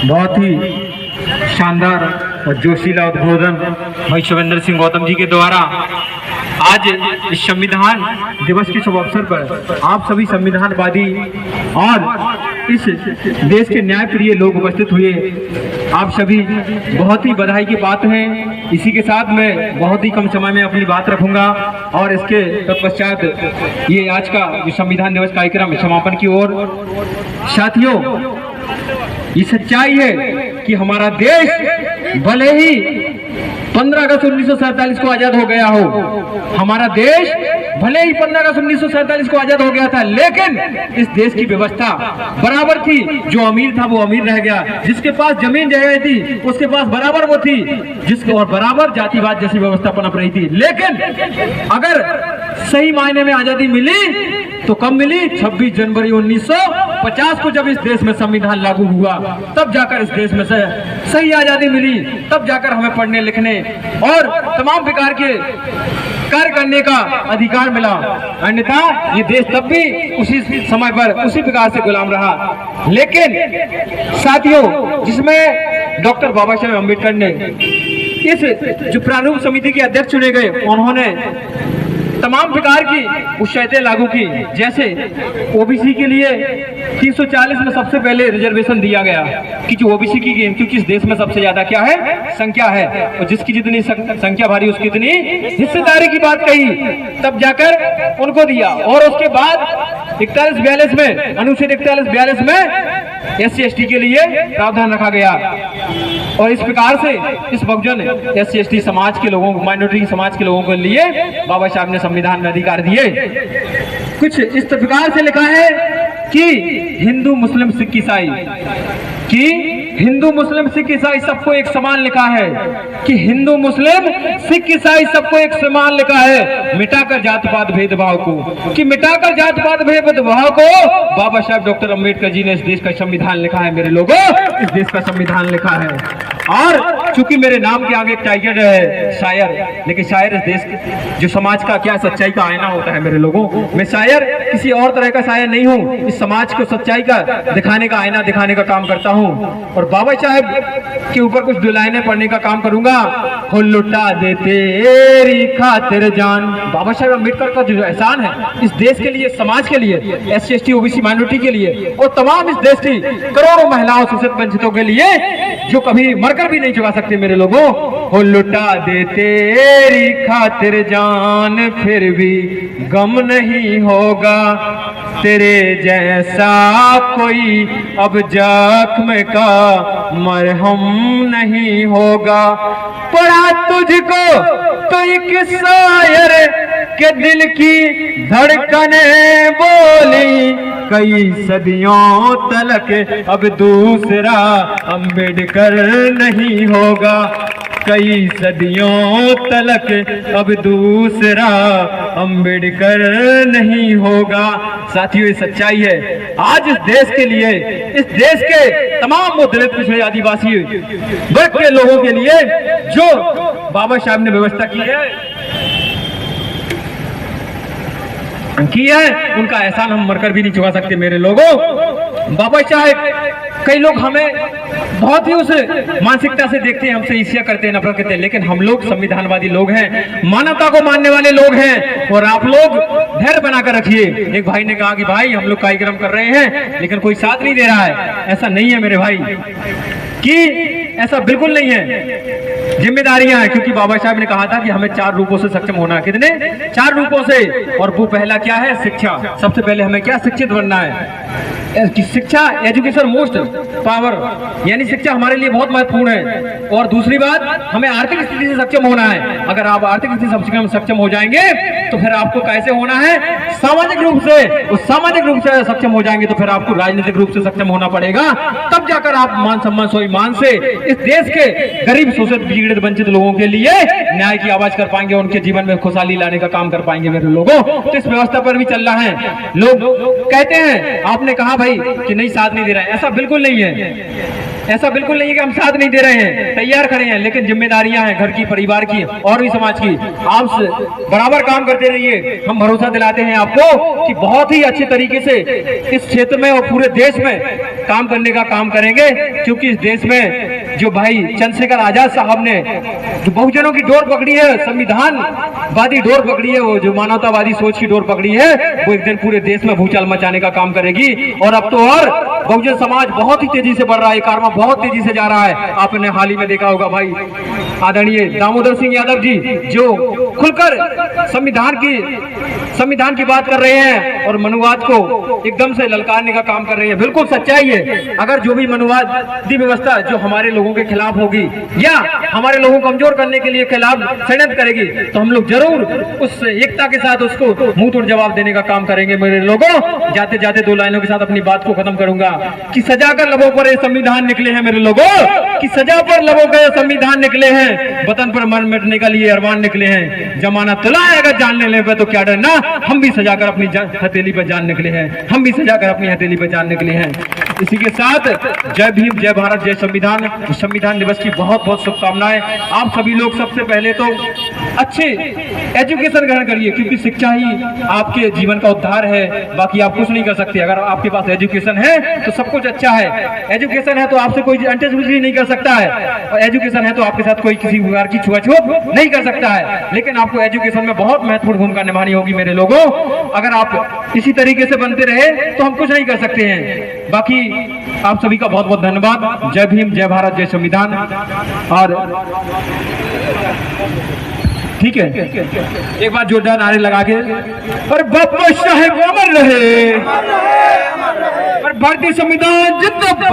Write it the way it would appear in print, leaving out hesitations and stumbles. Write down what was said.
बहुत ही शानदार और जोशीला उद्बोधन भाई शिवेंद्र सिंह गौतम जी के द्वारा आज इस संविधान दिवस के शुभ अवसर पर आप सभी संविधानवादी और इस देश के न्याय प्रिय लोग उपस्थित हुए। आप सभी बहुत ही बधाई की बात है। इसी के साथ मैं बहुत ही कम समय में अपनी बात रखूंगा और इसके तत्पश्चात ये आज का जो संविधान दिवस कार्यक्रम समापन की ओर। साथियों, ये सच्चाई है कि हमारा देश भले ही 15 अगस्त 1947 को आजाद हो गया हो, हमारा देश भले ही 15 अगस्त 1947 को आजाद हो गया था, लेकिन इस देश की व्यवस्था बराबर थी। जो अमीर था वो अमीर रह गया, जिसके पास जमीन जगह थी उसके पास बराबर वो थी, जिसको और बराबर जातिवाद जैसी व्यवस्था पनप रही थी। लेकिन अगर सही मायने में आजादी मिली तो कब मिली? 26 जनवरी 1950 को जब इस देश में संविधान लागू हुआ, तब जाकर इस देश में सही आजादी मिली। तब जाकर हमें पढ़ने लिखने और तमाम प्रकार के कार्य करने का अधिकार मिला। अन्यथा ये देश तब भी उसी समय पर उसी प्रकार से गुलाम रहा। लेकिन साथियों, जिसमें डॉक्टर बाबा साहेब अम्बेडकर ने इस जो प्रारूप समिति के अध्यक्ष चुने गए, उन्होंने तमाम प्रकार की उच्चताएं लागू की। जैसे ओबीसी के लिए 340 में सबसे पहले रिजर्वेशन दिया गया कि जो ओबीसी की, क्योंकि इस देश में सबसे ज्यादा क्या है? संख्या है, और जिसकी जितनी संख्या भारी उसकी इतनी हिस्सेदारी की बात कही, तब जाकर उनको दिया। और उसके बाद 41-42 में, अनुच्छेद 41-42 में SC/ST के लिए प्रावधान रखा गया। और इस प्रकार से इस बहुजन SC/ST समाज के लोगों को, माइनॉरिटी समाज के लोगों के लिए बाबा साहब ने संविधान में अधिकार दिए। कुछ इस प्रकार से लिखा है कि हिंदू मुस्लिम सिख ईसाई, कि हिंदू मुस्लिम सिख ईसाई सबको एक समान लिखा है, कि हिंदू मुस्लिम सिख ईसाई सबको एक समान लिखा है, मिटाकर जात-पात भेदभाव को, कि मिटाकर जात-पात भेदभाव को बाबा साहब डॉक्टर अम्बेडकर जी ने इस देश का संविधान लिखा है। मेरे लोगों, इस देश का संविधान लिखा है। और चूंकि मेरे नाम के आगे टाइगर है शायर, लेकिन शायर इस देश जो समाज का क्या सच्चाई का आईना होता है। मेरे लोगों, मैं शायर किसी और तरह का शायर नहीं हूँ, इस समाज को सच्चाई का दिखाने का आईना दिखाने का काम करता हूँ। और बाबा साहब के ऊपर कुछ लाइनें पढ़ने का काम करूंगा। हो लुटा दे तेरी खातिर जान, बाबा साहब अम्बेडकर का जो एहसान है इस देश के लिए, समाज के लिए, SC/ST OBC माइनॉरिटी के लिए और तमाम इस देश की करोड़ों महिलाओं शोषित वंचितों के लिए, जो कभी मरकर भी नहीं चुका सकते। मेरे लोगों, हो लुटा दे तेरी खातिर जान, फिर भी गम नहीं होगा, तेरे जैसा कोई अब जख्म का मरहम नहीं होगा। पढ़ा तुझको तो एक शायर के दिल की धड़कने बोली, कई सदियों तलक अब दूसरा अम्बेडकर नहीं होगा, कई सदियों तलक अब दूसरा अम्बेडकर नहीं होगा। साथियों, ये सच्चाई है। आज इस देश के लिए, इस देश के तमाम दलित पिछड़े आदिवासी वर्ग के लोगों के लिए जो बाबा साहब ने व्यवस्था की है, उनका एहसान हम मरकर भी नहीं चुका सकते। मेरे लोगों, बाबा साहब, कई लोग हमें बहुत ही उस मानसिकता से देखते हैं, हमसे ईर्ष्या करते हैं, नफरत करते हैं, लेकिन हम लोग संविधानवादी लोग हैं, मानवता को मानने वाले लोग हैं। और आप लोग धैर्य बनाकर रखिए। एक भाई ने कहा कि भाई हम लोग कार्यक्रम कर रहे हैं लेकिन कोई साथ नहीं दे रहा है। ऐसा नहीं है मेरे भाई, कि ऐसा बिल्कुल नहीं है। जिम्मेदारियां हैं, क्योंकि बाबा साहब ने कहा था कि हमें 4 रूपों से सक्षम होना है। कितने? 4 रूपों से। और वो पहला क्या है? शिक्षा। सबसे पहले हमें क्या? शिक्षित बनना है। शिक्षा, एजुकेशन मोस्ट पावर, यानी शिक्षा हमारे लिए बहुत महत्वपूर्ण है। और दूसरी बात, हमें आर्थिक स्थिति से सक्षम होना है। अगर आप आर्थिक स्थिति से सक्षम हो जाएंगे तो फिर आपको कैसे होना है? सामाजिक रूप से। उस सामाजिक रूप से सक्षम हो जाएंगे तो फिर आपको राजनीतिक रूप से सक्षम होना पड़ेगा। तब जाकर आप मान सम्मान स्वाभिमान से इस देश के गरीब शोषित पीड़ित वंचित लोगों के लिए न्याय की आवाज कर पाएंगे, उनके जीवन में खुशहाली लाने का काम कर पाएंगे। मेरे लोगों, तो इस व्यवस्था पर भी चल रहा है। लोग कहते हैं, आपने कहा भाई कि नहीं साथ नहीं दे रहा है, ऐसा बिल्कुल नहीं है। ऐसा बिल्कुल नहीं है कि हम साथ नहीं दे रहे हैं, तैयार खड़े हैं, लेकिन जिम्मेदारियां हैं घर की, परिवार की और भी समाज की। आप बराबर काम करते रहिए। हम भरोसा दिलाते हैं आपको कि बहुत ही अच्छे तरीके से इस क्षेत्र में और पूरे देश में काम करने का काम करेंगे, क्योंकि इस देश में जो भाई चंद्रशेखर आजाद साहब ने जो बहुजनों की डोर पकड़ी है, संविधानवादी डोर पकड़ी है, वो जो मानवतावादी सोच की डोर पकड़ी है, वो एक दिन पूरे देश में भूचाल मचाने का काम करेगी। और अब तो और बहुजन समाज बहुत ही तेजी से बढ़ रहा है, कारवा बहुत तेजी से जा रहा है। आपने हाल ही में देखा होगा भाई आदरणीय दामोदर सिंह यादव जी जो खुलकर संविधान की बात कर रहे हैं और मनुवाद को एकदम से ललकारने का काम कर रहे हैं। बिल्कुल सच्चाई है, अगर जो भी मनुवादी व्यवस्था जो हमारे लोगों के खिलाफ होगी या हमारे लोगों को कमजोर करने के लिए खिलाफ षड्यंत्र करेगी, तो हम लोग जरूर उस एकता के साथ उसको मुंह तोड़ जवाब देने का काम करेंगे। मेरे लोगों, जाते जाते दो लाइनों के साथ अपनी बात को खत्म करूंगा कि सजा कर लबों पर ये संविधान निकले हैं मेरे लोगों, कि सजा पर लबों का ये संविधान निकले हैं, वतन पर मर मिटने का लिए अरमान निकले हैं। जमाना तुला है अगर जान लेने पे तो क्या डरना, हम भी सजा कर अपनी हथेली पर जान निकले हैं, हम भी सजा कर अपनी हथेली पर जान निकले हैं। इसी के साथ जय भीम, जय भारत, जय संविधान। संविधान दिवस की बहुत बहुत शुभकामनाएं। आप सभी लोग सबसे पहले तो अच्छे एजुकेशन ग्रहण करिए, क्योंकि शिक्षा ही आपके जीवन का उद्धार है, बाकी आप कुछ नहीं कर सकते। अगर आपके पास एजुकेशन है तो सब कुछ अच्छा है, एजुकेशन है तो आपसे कोई अंतर्दृष्टि नहीं कर सकता है, और एजुकेशन है तो आपके साथ कोई किसी प्रकार की छुआछूत नहीं कर सकता है। लेकिन आपको एजुकेशन में बहुत महत्वपूर्ण भूमिका निभानी होगी मेरे लोगों। अगर आप इसी तरीके से बनते रहे तो हम कुछ नहीं कर सकते हैं। बाकी आप सभी का बहुत बहुत धन्यवाद। जय भीम, जय भारत, जय संविधान। और ठीक है, एक बार जोरदार नारे लगा के, और बाबा साहेब अमर रहे, और भारतीय संविधान जिंदाबाद।